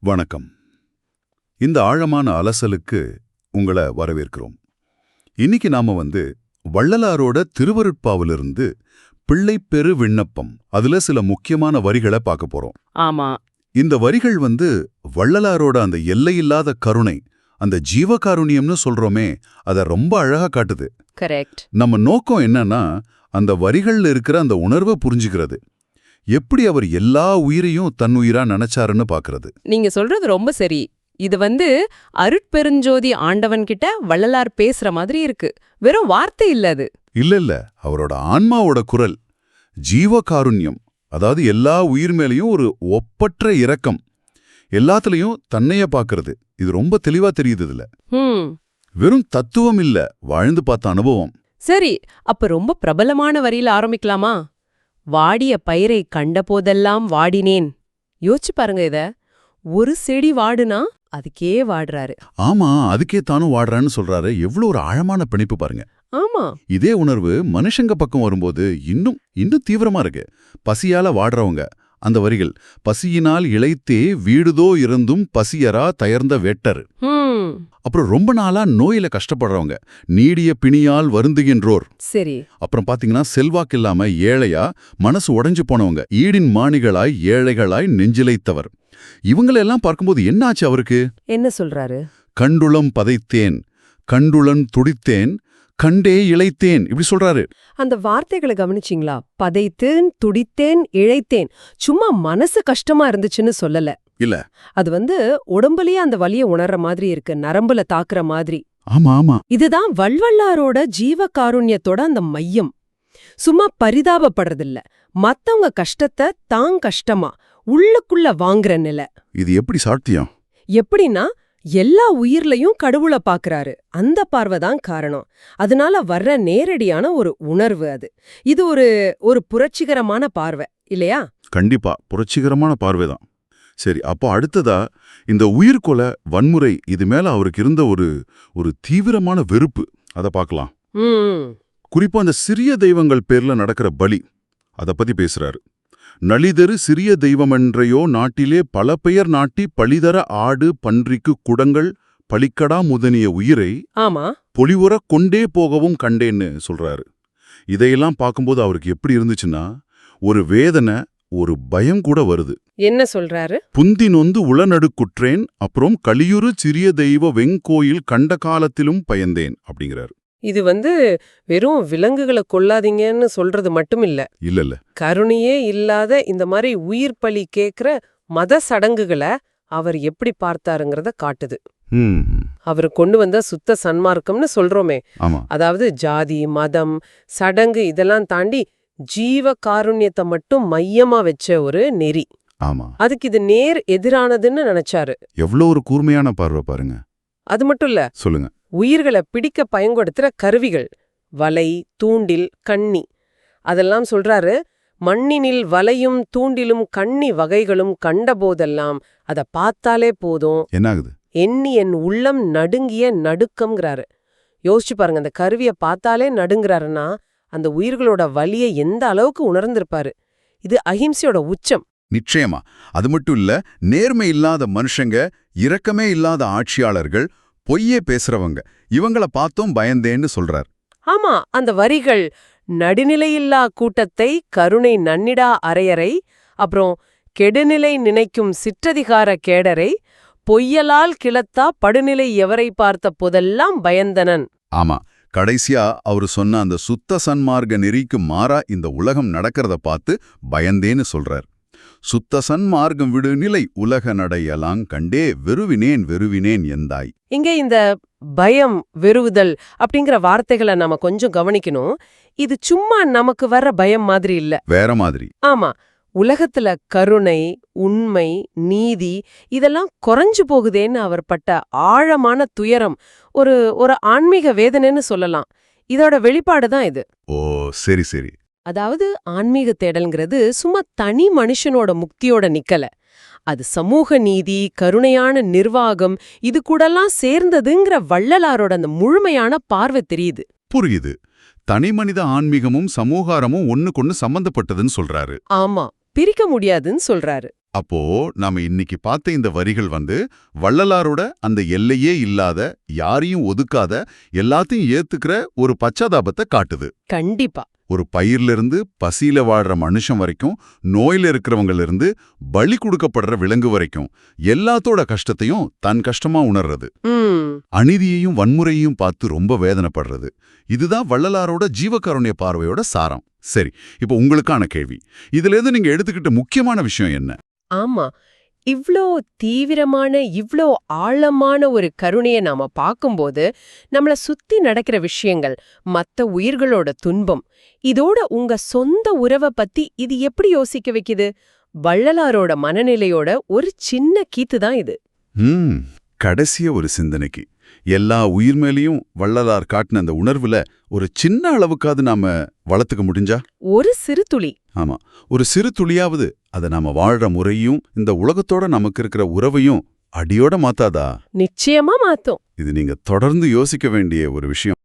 வணக்கம். இந்த ஆழமான அலசலுக்கு உங்கள வரவேற்கிறோம். இன்னைக்கு நாம வள்ளலாரோட திருவருட்பாவிலிருந்து பிள்ளைப்பெரு விண்ணப்பம் அதுல சில முக்கியமான வரிகளை பார்க்க போறோம். ஆமா. இந்த வரிகள் வள்ளலாரோட அந்த எல்லையில்லாத கருணை, அந்த ஜீவகாருண்யம்னு சொல்றோமே, அத ரொம்ப அழகா காட்டுது. கரெக்ட். நம்ம நோக்கம் என்னன்னா, அந்த வரிகள்ல இருக்கிற அந்த உணர்வை புரிஞ்சுக்கிறது. எப்படி அவர் எல்லா உயிரையும் தன்னுயிரா நினைச்சாருன்னு பாக்குறது. நீங்க சொல்றது ரொம்ப சரி. இது அருட்பெருஞ்சோதி ஆண்டவன்கிட்ட வள்ளலார் பேசுற மாதிரி இருக்கு. வெறும் வார்த்தை இல்ல அது. இல்ல, அவரோட ஆன்மாவோட குரல். ஜீவகாருண்யம், அதாவது எல்லா உயிர் மேலேயும் ஒரு ஒப்பற்ற இரக்கம், எல்லாத்துலயும் தன்னைய பாக்குறது. இது ரொம்ப தெளிவா தெரியுது இதுல. வெறும் தத்துவம் இல்ல, வாழ்ந்து பார்த்த அனுபவம். சரி, அப்ப ரொம்ப பிரபலமான வரியில ஆரம்பிக்கலாமா? வாடிய பயிரை கண்டபோதெல்லாம் வாடினேன். யோசிச்சு பாருங்க இத. ஒரு செடி வாடுனா அதுக்கே வாடுறாரு. ஆமா, அதுக்கே தானும் வாடுறான்னு சொல்றாரு. எவ்வளவு ஒரு ஆழமான பிணைப்பு பாருங்க. ஆமா. இதே உணர்வு மனுஷங்க பக்கம் வரும்போது இன்னும் தீவிரமா இருக்கு. பசியால வாடுறவங்க, அந்த வரிகள், பசியினால் இளைத்தே வீடுதோ இருந்தும் பசியரா தயர்ந்த வேட்டர். அப்புறம் ரொம்ப நாளா நோயில கஷ்டப்படுறவங்க, நீடிய பிணியால் வருந்துகின்றோர். சரி. அப்புறம் பாத்தீங்கன்னா செல்வாக்கு இல்லாம ஏழையா மனசு உடைஞ்சு போனவங்க, ஈடின் மாணிகளாய் ஏழைகளாய் நெஞ்சிலைத்தவர். இவங்களெல்லாம் பார்க்கும்போது என்ன ஆச்சு அவருக்கு? என்ன சொல்றாரு? கண்டுளம் பதைத்தேன், கண்டுளன் துடித்தேன், கண்டே இளைத்தேன், இப்படி சொல்றாரு. அந்த வார்த்தைகளை கவனிச்சிங்களா? பதைத்தேன், துடித்தேன், இழைத்தேன். சும்மா மனசு கஷ்டமா இருந்துச்சுன்னு சொல்லல. இல்ல, அது உடம்புலயே அந்த வலிய உணர்ற மாதிரி இருக்கு, நரம்புல தாக்குற மாதிரி. ஆமா. இதுதான் வள்ளலாரோட ஜீவகாருண்யத்தோட அந்த மையம். சும்மா பரிதாபப்படுறதில்ல, மத்தவங்க கஷ்டத்தை தான் கஷ்டமா உள்ளுக்குள்ள வாங்குற நிலை. இது எப்படி சாத்தியம்? எப்படின்னா, எல்லா உயிர்லையும் கடவுளை பாக்குறாரு. அந்த பார்வைதான் காரணம். அதனால வர்ற நேரடியான ஒரு உணர்வு அது. இது ஒரு புரட்சிகரமான பார்வை இல்லையா? கண்டிப்பா புரட்சிகரமான பார்வைதான். சரி, அப்போ அடுத்ததா இந்த உயிர்கொலை வன்முறை, இது மேல அவருக்கு இருந்த ஒரு தீவிரமான வெறுப்பு, அதை பார்க்கலாம். குறிப்பா அந்த சிறிய தெய்வங்கள் பேர்ல நடக்கிற பலி, அதை பத்தி பேசுறாரு. நளிதரு சிறிய தெய்வமென்றையோ நாட்டிலே பல பெயர் நாட்டி பழிதர ஆடு பன்றிக்கு குடங்கள் பழிக்கடா முதனிய உயிரை ஆமா பொலிவுற கொண்டே போகவும் கண்டேன்னு சொல்றாரு. இதையெல்லாம் பார்க்கும்போது அவருக்கு எப்படி இருந்துச்சுன்னா, ஒரு வேதனை, ஒரு பயம் கூட வருது. என்ன சொல்றாரு? புந்தி நொந்து உளநடுக்குற்றேன், அப்புறம் களியுறு சிறிய தெய்வ வெங்கோயில் கண்ட காலத்திலும் பயந்தேன் அப்படிங்கிறாரு. இது வெறும் விலங்குகளை கொல்லாதீங்கன்னு சொல்றது மட்டும் இல்ல. இல்ல, கருணையே இல்லாத இந்த மாதிரி உயிர் பலி கேக்குற மத சடங்குகளை அவர் எப்படி பார்த்தாருங்கிறத காட்டுது. அவர் கொண்டு வந்த சுத்த சன்மார்க்கம்னு சொல்றோமே, அதாவது ஜாதி மதம் சடங்கு இதெல்லாம் தாண்டி ஜீவ காருண்யத்தை மட்டும் மையமா வச்ச ஒரு நெறி. அதுக்கு இது நேர் எதிரானதுன்னு நினைச்சாரு. எவ்வளவு ஒரு கூர்மையான பார்வை பாருங்க. அது மட்டும் இல்ல, சொல்லுங்க, உயிர்களை பிடிக்க பயன்படுத்துற கருவிகள், வலை, தூண்டில், கண்ணி, அதெல்லாம் சொல்றாரு. மண்ணினில் வலையும் தூண்டிலும் கண்ணி வகைகளும் கண்டபோதெல்லாம் அத பார்த்தாலே போதும், என்னாகுது, எண்ணி என் உள்ளம் நடுங்கிய நடுக்கம்ங்கிறாரு. யோசிச்சு பாருங்க, அந்த கருவியை பார்த்தாலே நடுங்கிறாருன்னா அந்த உயிர்களோட வலியை எந்த அளவுக்கு உணர்ந்திருப்பாரு. இது அஹிம்சையோட உச்சம். நிச்சயமா. அது மட்டும் இல்ல, நேர்மை இல்லாத மனுஷங்க, இரக்கமே இல்லாத ஆட்சியாளர்கள், பொய்யே பேசுறவங்க, இவங்கள பார்த்தும் பயந்தேன்னு சொல்றார். ஆமா, அந்த வரிகள், நடுநிலையில்லா கூட்டத்தை கருணை நன்னிடா அரையறை, அப்புறம் கெடுநிலை நினைக்கும் சிற்றதிகார கேடரை, பொய்யலால் கிளத்தா படுநிலை எவரை பார்த்த போதெல்லாம் பயந்தனன். ஆமா, கடைசியா அவரு சொன்ன அந்த சுத்த சன்மார்க்க நெறிக்கு மாறா இந்த உலகம் நடக்கிறத பார்த்து பயந்தேன்னு சொல்றார். சுத்த சன்மார்க்கம் விடு நிலை உலக நடையலாங் கண்டே வெறுவினேன் எந்தாய். இங்க இந்த பயம், வெறுவுதல் அப்படிங்கிற வார்த்தைகளை நாம கொஞ்சம் கவனிக்கணும். இது சும்மா நமக்கு வர்ற பயம் மாதிரி இல்ல, வேற மாதிரி. ஆமா, உலகத்துல கருணை, உண்மை, நீதி இதெல்லாம் குறைஞ்சு போகுதேன்னு அவர் பட்ட ஆழமான துயரம், ஒரு ஆன்மீக வேதனைன்னு சொல்லலாம். இதோட வெளிப்பாடுதான் இது. ஓ, சரி. அதாவது ஆன்மீக தேடல்ங்கிறது சும்மா தனி மனுஷனோட முக்தியோட நிக்கல. அது சமூக நீதி, கருணையான நிர்வாகம், இது கூடலாம் சேர்ந்ததுங்கிற வள்ளலாரோட அந்த முழுமையான பார்வை தெரியுது. புரியுது. தனி மனித ஆன்மீகமும் சமூகாரமும் ஒண்ணுக்கொன்னு சம்பந்தப்பட்டதுன்னு சொல்றாரு. ஆமா, பிரிக்க முடியாதுன்னு சொல்றாரு. அப்போ நாம இன்னைக்கு பார்த்த இந்த வரிகள் வள்ளலாரோட அந்த எல்லையே இல்லாத, யாரையும் ஒதுக்காத, எல்லாத்தையும் ஏத்துக்கிற ஒரு பச்சாதாபத்தை காட்டுது. கண்டிப்பா. ஒரு பயிர்ல இருந்து பசியில வாழ்ற மனுஷன் வரைக்கும், நோயில இருக்கிறவங்கள இருந்து பலி கொடுக்கப்படுற விலங்கு வரைக்கும் எல்லாத்தோட கஷ்டத்தையும் தன் கஷ்டமா உணர்றது. அநீதியையும் வன்முறையையும் பார்த்து ரொம்ப வேதனைப்படுறது. இதுதான் வள்ளலாரோட ஜீவகாருண்ய பார்வையோட சாரம். சரி, இப்போ உங்களுக்கான கேள்வி. இதுல இருந்து நீங்க எடுத்துக்கிட்ட முக்கியமான விஷயம் என்ன? ஆமா, இவ்ளோ தீவிரமான, இவ்ளோ ஆழமான ஒரு கருணையை நாம பார்க்கும்போது நம்மள சுத்தி நடக்கிற விஷயங்கள், மத்த உயிர்களோட துன்பம், இதோட உங்க சொந்த உறவை பத்தி இது எப்படி யோசிக்க வைக்குது? வள்ளலாரோட மனநிலையோட ஒரு சின்ன கீத்து தான் இது. கடைசிய ஒரு சிந்தனைக்கு, எல்லா உயிர் மேலேயும் வள்ளலார் காட்டின அந்த உணர்வுல ஒரு சின்ன அளவுக்காவது நாம வளர்த்துக்க முடிஞ்சா? ஒரு சிறு துளி. ஆமா, ஒரு சிறு துளியாவது அதை நாம வாழ்ற முறையும் இந்த உலகத்தோட நமக்கு இருக்கிற உறவையும் அடியோட மாத்தாதா? நிச்சயமா மாத்தும். இது நீங்க தொடர்ந்து யோசிக்க வேண்டிய ஒரு விஷயம்.